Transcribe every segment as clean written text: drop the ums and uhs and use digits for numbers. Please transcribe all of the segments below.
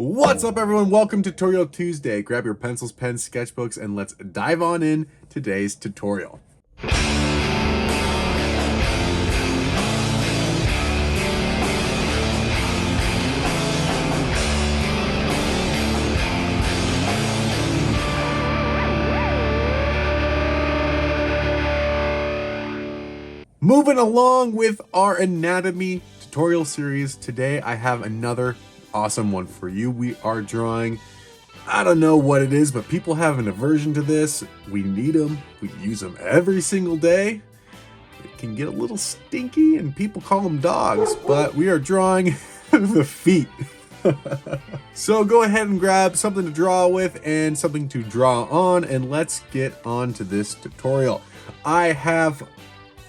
What's up, everyone? Welcome to Tutorial Tuesday. Grab your pencils, pens, sketchbooks, and let's dive on in today's tutorial. Moving along with our anatomy tutorial series, today I have another awesome one for you. We are drawing, I don't know what it is, but people have an aversion to this. We need them. We use them every single day. It can get a little stinky and people call them dogs, but we are drawing the feet. So go ahead and grab something to draw with and something to draw on, and let's get on to this tutorial. I have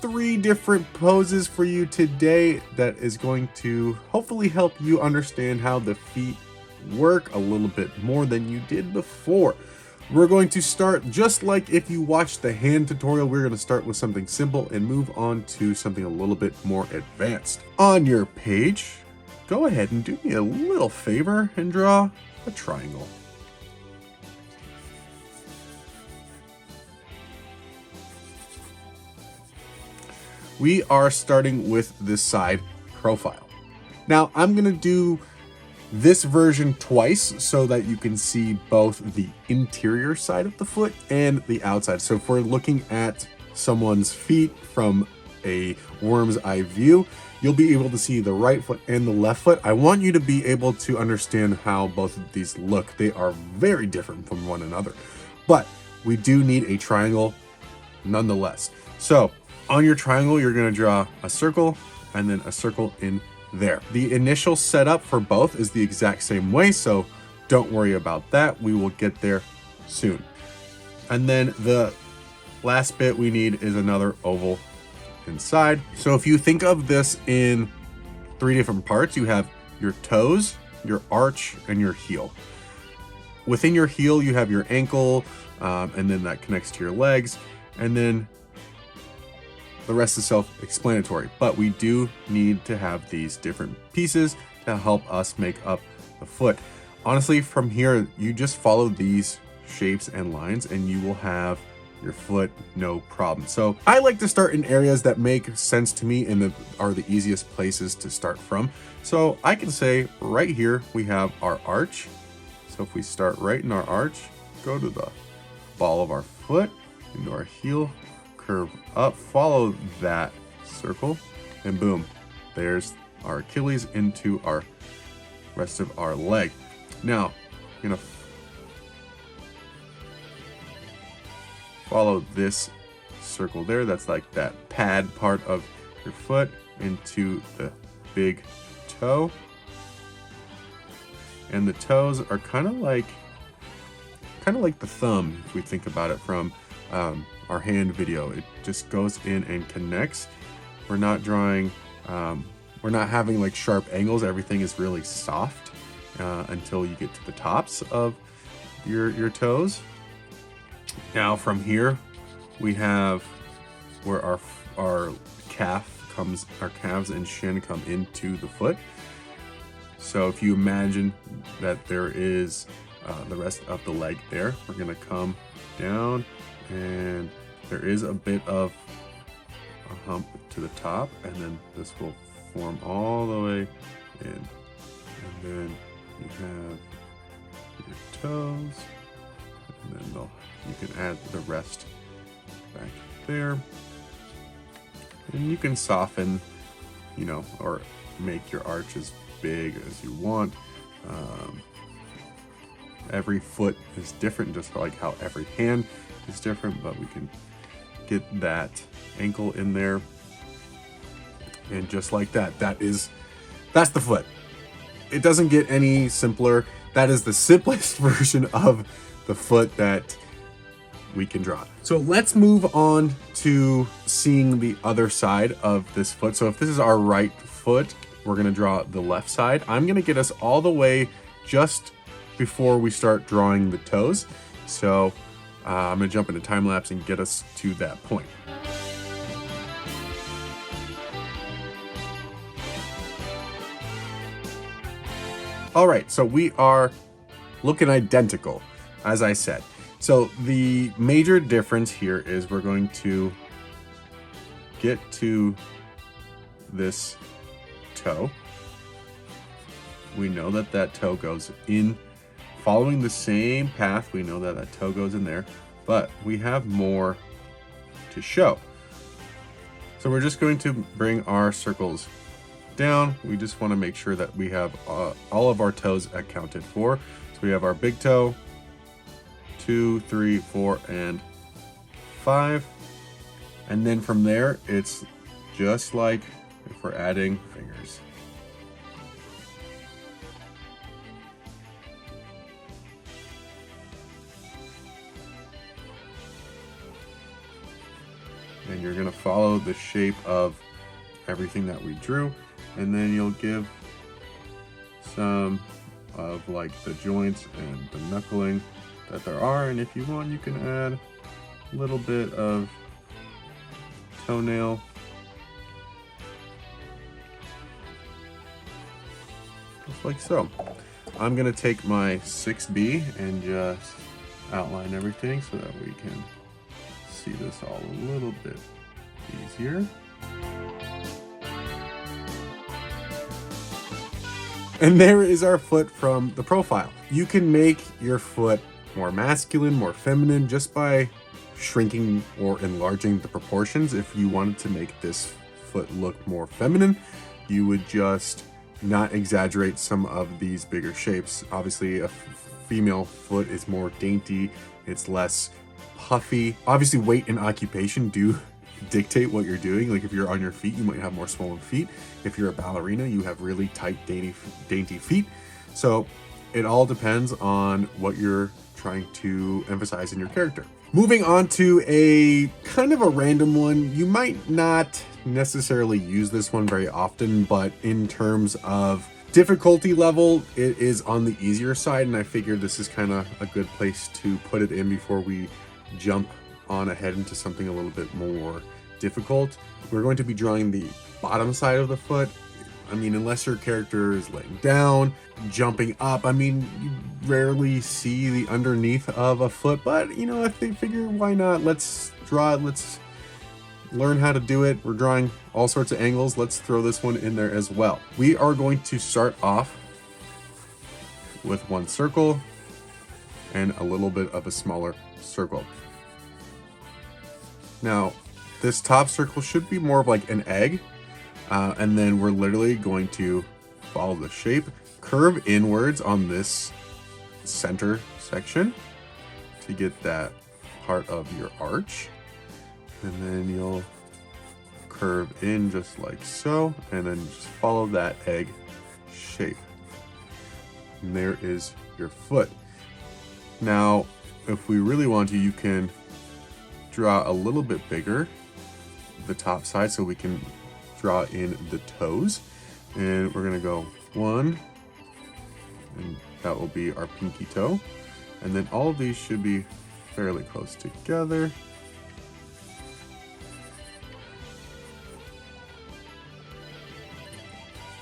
3 different poses for you today that is going to hopefully help you understand how the feet work a little bit more than you did before. We're going to start just like if you watched the hand tutorial. We're going to start with something simple and move on to something a little bit more advanced. On your page, go ahead and do me a little favor and draw a triangle. We are starting with this side profile. Now I'm gonna do this version twice so that you can see both the interior side of the foot and the outside. So if we're looking at someone's feet from a worm's eye view, you'll be able to see the right foot and the left foot. I want you to be able to understand how both of these look. They are very different from one another, but we do need a triangle nonetheless. So on your triangle, you're going to draw a circle and then a circle in there. The initial setup for both is the exact same way, so don't worry about that. We will get there soon. And then the last bit we need is another oval inside. So if you think of this in 3 different parts, you have your toes, your arch, and your heel. Within your heel, you have your ankle, and then that connects to your legs, and then the rest is self-explanatory, but we do need to have these different pieces to help us make up the foot. Honestly, from here, you just follow these shapes and lines and you will have your foot no problem. So I like to start in areas that make sense to me and are the easiest places to start from. So I can say right here, we have our arch. So if we start right in our arch, go to the ball of our foot, into our heel, curve up, follow that circle, and boom, there's our Achilles into our rest of our leg. Now I'm gonna follow this circle there, that's like that pad part of your foot, into the big toe. And the toes are kind of like the thumb if we think about it from our hand video. It just goes in and connects. We're not drawing, we're not having like sharp angles. Everything is really soft until you get to the tops of your toes. Now from here, we have where our calf comes, our calves and shin come into the foot. So if you imagine that there is the rest of the leg there, we're gonna come down, and there is a bit of a hump to the top, and then this will form all the way in. And then you have your toes, and then you can add the rest back there. And you can soften, you know, or make your arch as big as you want. Every foot is different, just like how every hand is different, but we can get that ankle in there, and just like that, that's the foot. It doesn't get any simpler. That is the simplest version of the foot that we can draw. So let's move on to seeing the other side of this foot. So if this is our right foot, we're gonna draw the left side. I'm gonna get us all the way just before we start drawing the toes. So I'm gonna jump into time lapse and get us to that point. All right, so we are looking identical, as I said. So the major difference here is we're going to get to this toe. We know that that toe goes in, following the same path. We know that that toe goes in there, but we have more to show. So we're just going to bring our circles down. We just want to make sure that we have all of our toes accounted for. So we have our big toe, 2, 3, 4, and 5. And then from there, it's just like if we're adding fingers. And you're gonna follow the shape of everything that we drew, and then you'll give some of like the joints and the knuckling that there are, and if you want, you can add a little bit of toenail. Just like so. I'm gonna take my 6B and just outline everything so that we can see this all a little bit easier. And there is our foot from the profile. You can make your foot more masculine, more feminine, just by shrinking or enlarging the proportions. If you wanted to make this foot look more feminine, you would just not exaggerate some of these bigger shapes. Obviously, a female foot is more dainty, it's less puffy. Obviously, weight and occupation do dictate what you're doing. Like if you're on your feet, you might have more swollen feet. If you're a ballerina, you have really tight, dainty feet. So it all depends on what you're trying to emphasize in your character. Moving on to a kind of a random one. You might not necessarily use this one very often, but in terms of difficulty level, it is on the easier side, and I figured this is kind of a good place to put it in before we jump on ahead into something a little bit more difficult. We're going to be drawing the bottom side of the foot. I mean, unless your character is laying down, jumping up, I mean, you rarely see the underneath of a foot, but you know, I figure why not? Let's draw it, let's learn how to do it. We're drawing all sorts of angles. Let's throw this one in there as well. We are going to start off with one circle and a little bit of a smaller circle. Now, this top circle should be more of like an egg, and then we're literally going to follow the shape, curve inwards on this center section to get that part of your arch, and then you'll curve in just like so, and then just follow that egg shape. And there is your foot. Now, if we really want to, you can draw a little bit bigger the top side so we can draw in the toes, and we're gonna go 1, and that will be our pinky toe, and then all of these should be fairly close together.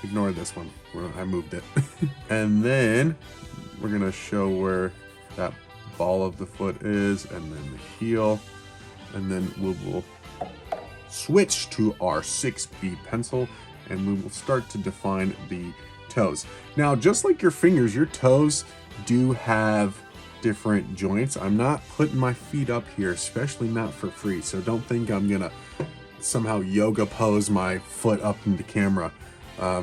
Ignore this one, I moved it. And then we're gonna show where that ball of the foot is, and then the heel, and then we will switch to our 6B pencil, and we will start to define the toes. Now, just like your fingers, your toes do have different joints. I'm not putting my feet up here, especially not for free, so don't think I'm gonna somehow yoga pose my foot up in the camera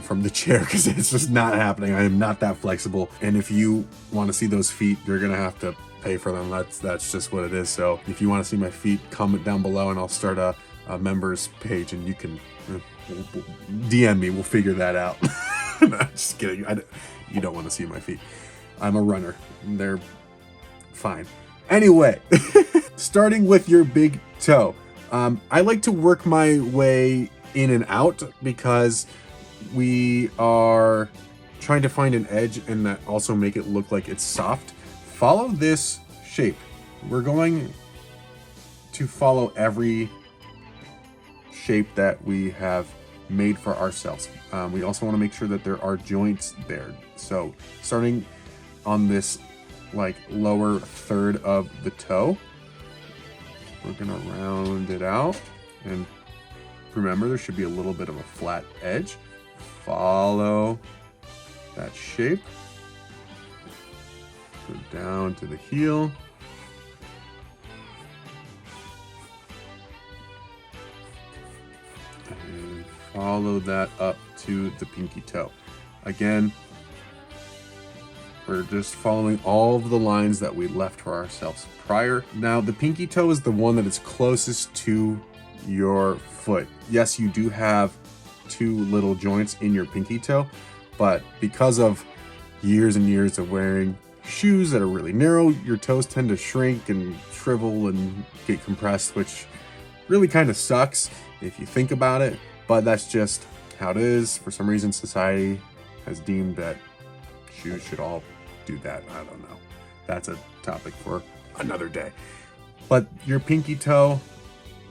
from the chair, because it's just not happening. I am not that flexible, and if you want to see those feet, you're gonna have to pay for them. That's just what it is. So if you want to see my feet, comment down below, and I'll start a members page, and you can DM me. We'll figure that out. No, just kidding. You don't want to see my feet. I'm a runner. They're fine. Anyway, starting with your big toe. I like to work my way in and out because we are trying to find an edge and that also make it look like it's soft. Follow this shape. We're going to follow every shape that we have made for ourselves. We also want to make sure that there are joints there. So starting on this like lower third of the toe, we're gonna round it out, and remember there should be a little bit of a flat edge. Follow that shape. Go down to the heel. And follow that up to the pinky toe. Again, we're just following all of the lines that we left for ourselves prior. Now, the pinky toe is the one that is closest to your foot. Yes, you do have two little joints in your pinky toe, but because of years and years of wearing shoes that are really narrow, your toes tend to shrink and shrivel and get compressed, which really kind of sucks if you think about it, but that's just how it is. For some reason, society has deemed that shoes should all do that. I don't know. That's a topic for another day. But your pinky toe,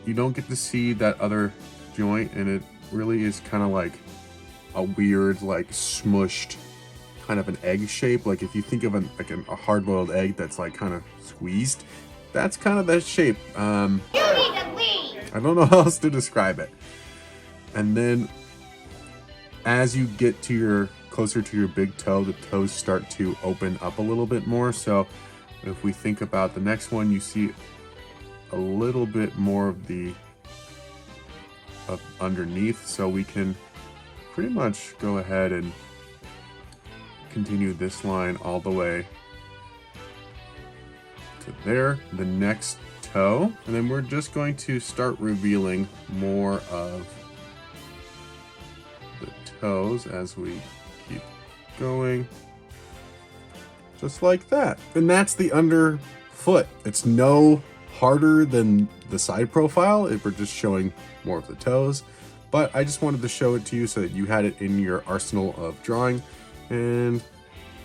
you don't get to see that other joint, and it really is kind of like a weird, like smushed kind of an egg shape. Like if you think of a hard-boiled egg that's like kind of squeezed, that's kind of that shape. You need to leave. I don't know how else to describe it. And then as you get to your closer to your big toe, the toes start to open up a little bit more. So if we think about the next one, you see a little bit more of the underneath, so we can pretty much go ahead and continue this line all the way to there, the next toe, and then we're just going to start revealing more of the toes as we keep going, just like that. And that's the underfoot. It's no harder than the side profile. We're just showing more of the toes, but I just wanted to show it to you so that you had it in your arsenal of drawing. And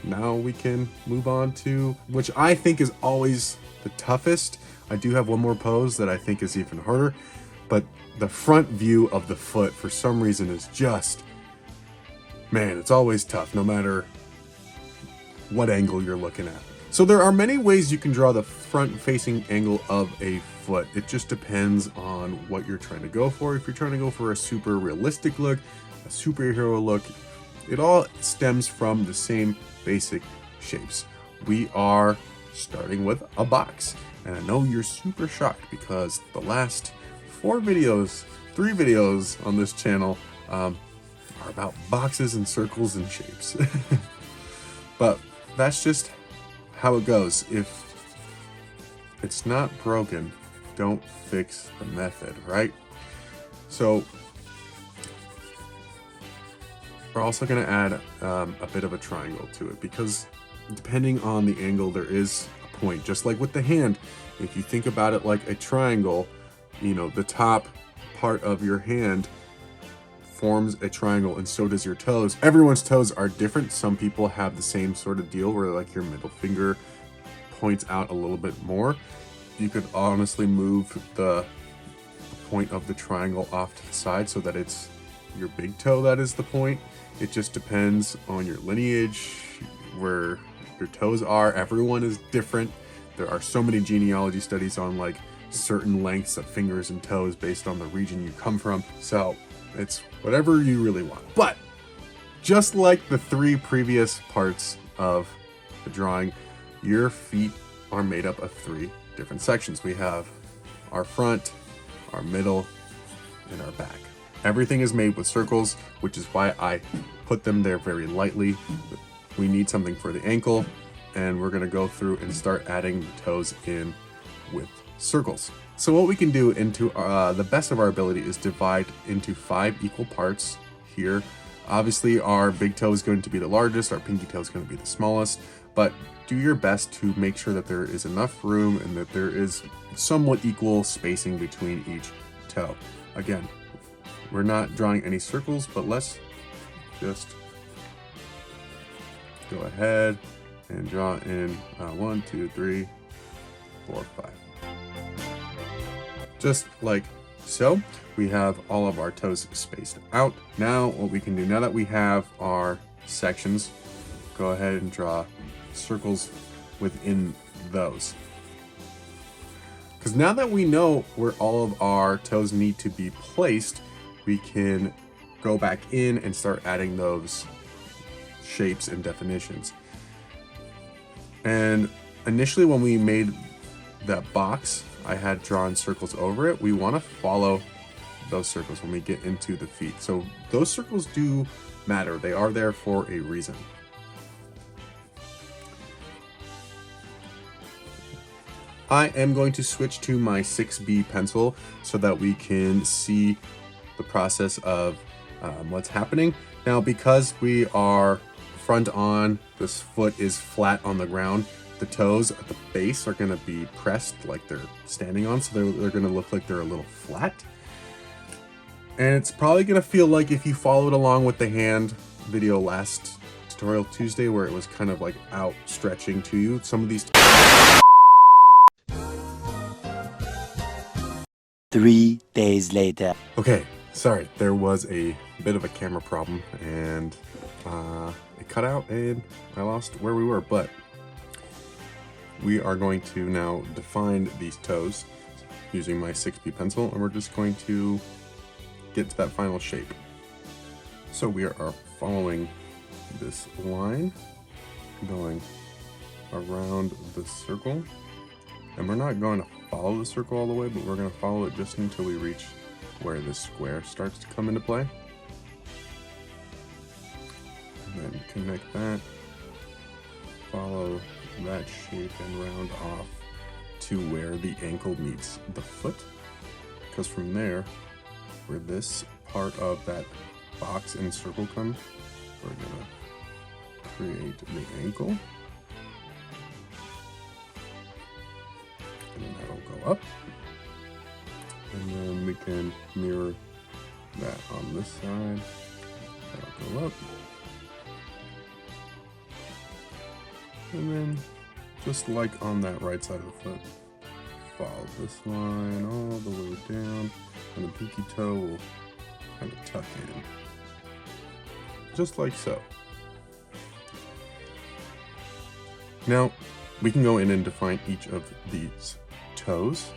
now we can move on to, which I think is always the toughest. I do have one more pose that I think is even harder, but the front view of the foot for some reason is just, man, it's always tough no matter what angle you're looking at. So there are many ways you can draw the front facing angle of a foot. It just depends on what you're trying to go for. If you're trying to go for a super realistic look, a superhero look, it all stems from the same basic shapes. We are starting with a box. And I know you're super shocked because the last three videos on this channel are about boxes and circles and shapes. But that's just how it goes. If it's not broken, don't fix the method, right? So we're also going to add a bit of a triangle to it, because depending on the angle, there is a point. Just like with the hand, if you think about it like a triangle, you know, the top part of your hand forms a triangle, and so does your toes. Everyone's toes are different. Some people have the same sort of deal where like your middle finger points out a little bit more. You could honestly move the point of the triangle off to the side so that it's your big toe that is the point. It just depends on your lineage, where your toes are. Everyone is different. There are so many genealogy studies on like certain lengths of fingers and toes based on the region you come from. So it's whatever you really want. But just like the three previous parts of the drawing, your feet are made up of three different sections. We have our front, our middle, and our back. Everything is made with circles, which is why I put them there very lightly. We need something for the ankle, and we're gonna go through and start adding the toes in with circles. So what we can do into the best of our ability is divide into 5 equal parts here. Obviously our big toe is going to be the largest, our pinky toe is going to be the smallest, but do your best to make sure that there is enough room and that there is somewhat equal spacing between each toe. Again, we're not drawing any circles, but let's just go ahead and draw in 1, 2, 3, 4, 5. Just like So we have all of our toes spaced out. Now what we can do, now that we have our sections, go ahead and draw circles within those. Because now that we know where all of our toes need to be placed, we can go back in and start adding those shapes and definitions. And initially when we made that box, I had drawn circles over it. We want to follow those circles when we get into the feet. So those circles do matter. They are there for a reason. I am going to switch to my 6B pencil so that we can see the process of what's happening. Now, because we are front on, this foot is flat on the ground, the toes at the base are going to be pressed like they're standing on, so they're going to look like they're a little flat. And it's probably going to feel like if you followed along with the hand video last tutorial Tuesday where it was kind of like outstretching to you, some of these 3 days later. Okay, sorry, there was a bit of a camera problem and it cut out and I lost where we were, but we are going to now define these toes using my 6B pencil, and we're just going to get to that final shape. So we are following this line, going around the circle, and we're not going to follow the circle all the way, but we're going to follow it just until we reach where this square starts to come into play. And then connect that, follow that shape and round off to where the ankle meets the foot, because from there, where this part of that box and circle comes, we're gonna create the ankle, and then that'll go up, and then we can mirror that on this side, that'll go up, and then just like on that right side of the foot, follow this line all the way down, and the pinky toe will kind of tuck in, just like so. Now, we can go in and define each of these toes.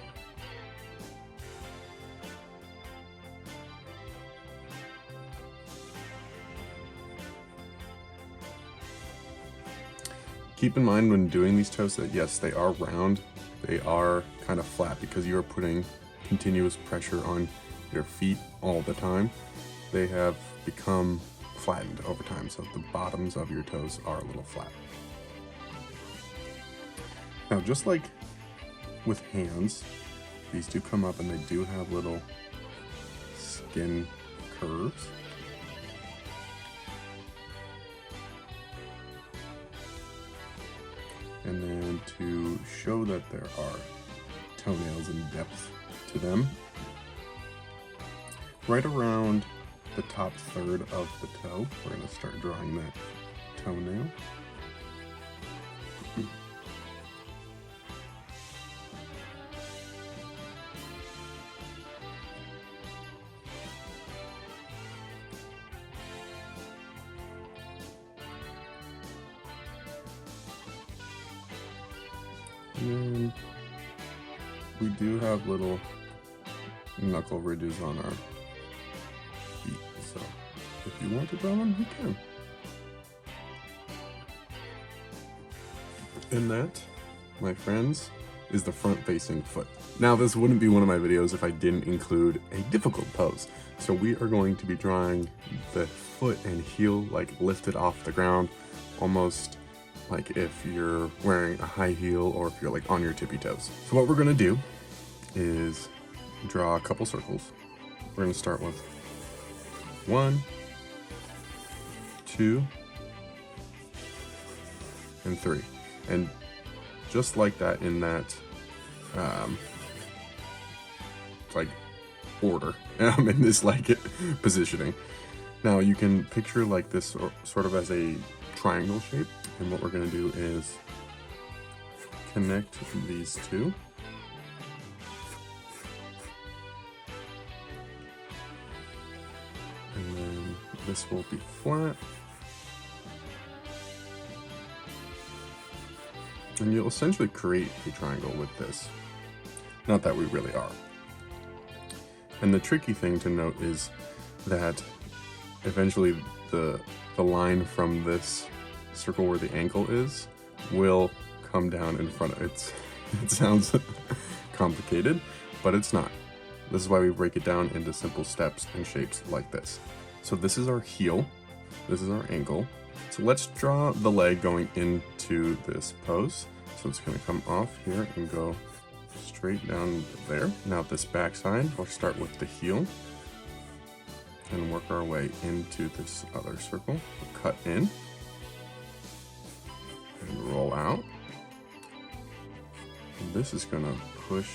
Keep in mind when doing these toes that yes, they are round, they are kind of flat because you are putting continuous pressure on your feet all the time. They have become flattened over time, so the bottoms of your toes are a little flat. Now, just like with hands, these do come up and they do have little skin curves. And then to show that there are toenails and depth to them, right around the top third of the toe, we're going to start drawing that toenail. And we do have little knuckle ridges on our feet, so if you want to draw them, you can. And that, my friends, is the front-facing foot. Now, this wouldn't be one of my videos if I didn't include a difficult pose. So we are going to be drawing the foot and heel like lifted off the ground, almost like if you're wearing a high heel or if you're like on your tippy toes. So what we're gonna do is draw a couple circles. We're gonna start with 1, 2, and 3. And just like that in that like order, in this like positioning. Now you can picture like this sort of as a triangle shape. And what we're going to do is connect these two. this will be flat. And you'll essentially create a triangle with this. Not that we really are. And the tricky thing to note is that eventually the line from this circle where the ankle is will come down in front of it. It sounds complicated, but it's not. This is why we break it down into simple steps and shapes like this. So this is our heel, this is our ankle. So let's draw the leg going into this pose. So it's going to come off here and go straight down there. Now this back side, we'll start with the heel and work our way into this other circle. We'll cut in and roll out. And this is going to push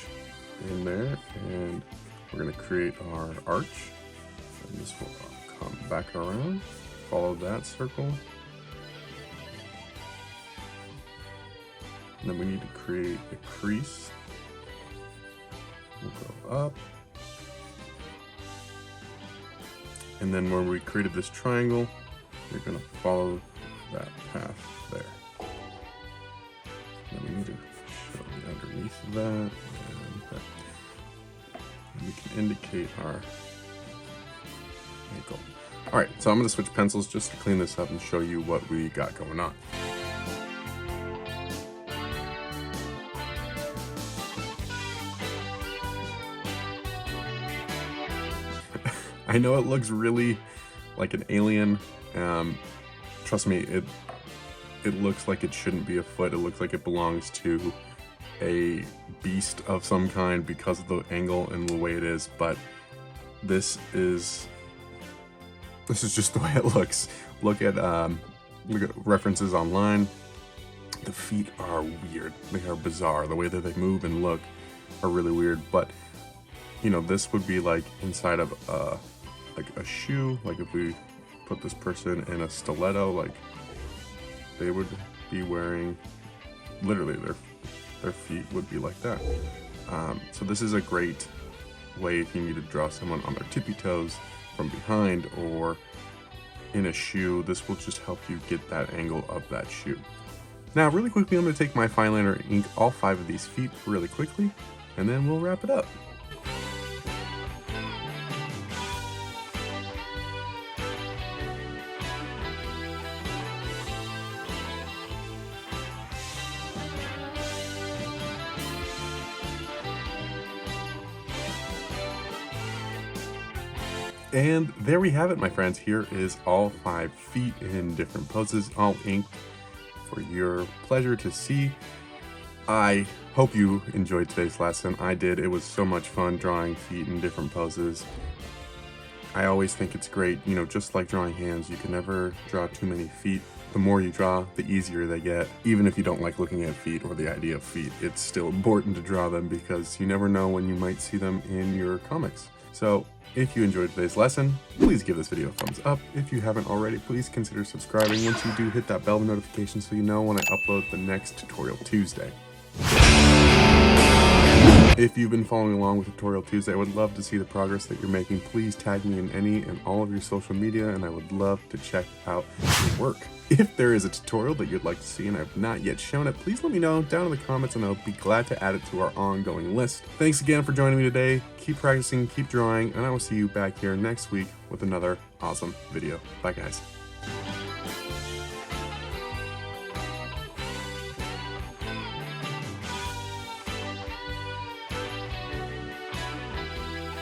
in there, and we're going to create our arch. And this will come back around, follow that circle. And then we need to create a crease. We'll go up. And then where we created this triangle, you're going to follow that path there. Then we need to show the underneath of that. And we can indicate our ankle. All right, so I'm going to switch pencils just to clean this up and show you what we got going on. I know it looks really like an alien. Trust me, it looks like it shouldn't be a foot. It looks like it belongs to a beast of some kind because of the angle and the way it is. But this is just the way it looks. Look at references online. The feet are weird. They are bizarre. The way that they move and look are really weird. But you know, this would be like inside of like a shoe. Like if we put this person in a stiletto, like they would be wearing, literally their feet would be like that. So this is a great way if you need to draw someone on their tippy toes from behind or in a shoe. This will just help you get that angle of that shoe. Now really quickly, I'm going to take my fine liner and ink all 5 of these feet really quickly, and then we'll wrap it up. And there we have it, my friends. Here is all 5 feet in different poses, all inked for your pleasure to see. I hope you enjoyed today's lesson. I did. It was so much fun drawing feet in different poses. I always think it's great, you know, just like drawing hands, you can never draw too many feet. The more you draw, the easier they get. Even if you don't like looking at feet or the idea of feet, it's still important to draw them because you never know when you might see them in your comics. So if you enjoyed today's lesson, please give this video a thumbs up. If you haven't already, please consider subscribing. Once you do, hit that bell notification so you know when I upload the next Tutorial Tuesday. If you've been following along with Tutorial Tuesday, I would love to see the progress that you're making. Please tag me in any and all of your social media, and I would love to check out your work. If there is a tutorial that you'd like to see and I've not yet shown it, please let me know down in the comments and I'll be glad to add it to our ongoing list. Thanks again for joining me today. Keep practicing, keep drawing, and I will see you back here next week with another awesome video. Bye, guys.